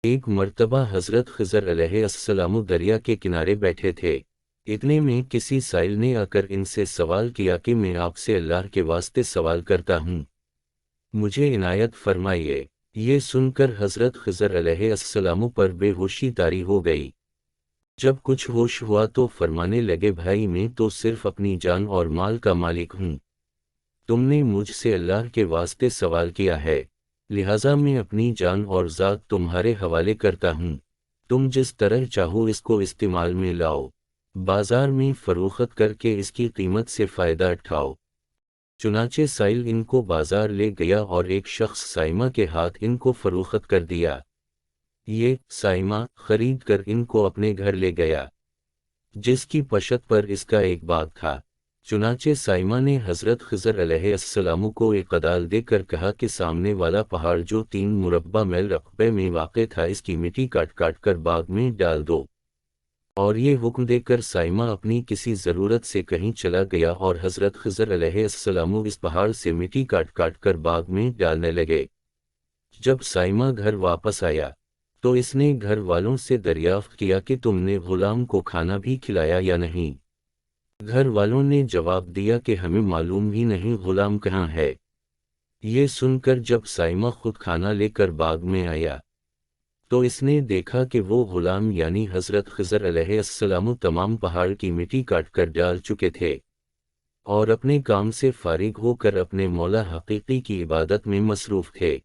ایک مرتبہ حضرت خضر علیہ السلام دریا کے کنارے بیٹھے تھے۔ اتنے میں کسی سائل نے آ کر ان سے سوال کیا کہ میں آپ سے اللہ کے واسطے سوال کرتا ہوں، مجھے عنایت فرمائیے۔ یہ سن کر حضرت خضر علیہ السلام پر بے ہوشی طاری ہو گئی۔ جب کچھ ہوش ہوا تو فرمانے لگے، بھائی میں تو صرف اپنی جان اور مال کا مالک ہوں، تم نے مجھ سے اللہ کے واسطے سوال کیا ہے، لہٰذا میں اپنی جان اور ذات تمہارے حوالے کرتا ہوں، تم جس طرح چاہو اس کو استعمال میں لاؤ، بازار میں فروخت کر کے اس کی قیمت سے فائدہ اٹھاؤ۔ چنانچہ سائل ان کو بازار لے گیا اور ایک شخص سائمہ کے ہاتھ ان کو فروخت کر دیا۔ یہ سائمہ خرید کر ان کو اپنے گھر لے گیا، جس کی پشت پر اس کا ایک باغ تھا۔ چنانچہ سائمہ نے حضرت خضر علیہ السلام کو ایک کدال دے کر کہا کہ سامنے والا پہاڑ جو 3 مربع میل رقبے میں واقع تھا، اس کی مٹی کاٹ کاٹ کر باغ میں ڈال دو۔ اور یہ حکم دے کر سائمہ اپنی کسی ضرورت سے کہیں چلا گیا اور حضرت خضر علیہ السلام اس پہاڑ سے مٹی کاٹ کاٹ کر باغ میں ڈالنے لگے۔ جب سائمہ گھر واپس آیا تو اس نے گھر والوں سے دریافت کیا کہ تم نے غلام کو کھانا بھی کھلایا یا نہیں؟ گھر والوں نے جواب دیا کہ ہمیں معلوم ہی نہیں غلام کہاں ہے۔ یہ سن کر جب سائمہ خود کھانا لے کر باغ میں آیا تو اس نے دیکھا کہ وہ غلام یعنی حضرت خضر علیہ السلام تمام پہاڑ کی مٹی کاٹ کر ڈال چکے تھے اور اپنے کام سے فارغ ہو کر اپنے مولا حقیقی کی عبادت میں مصروف تھے۔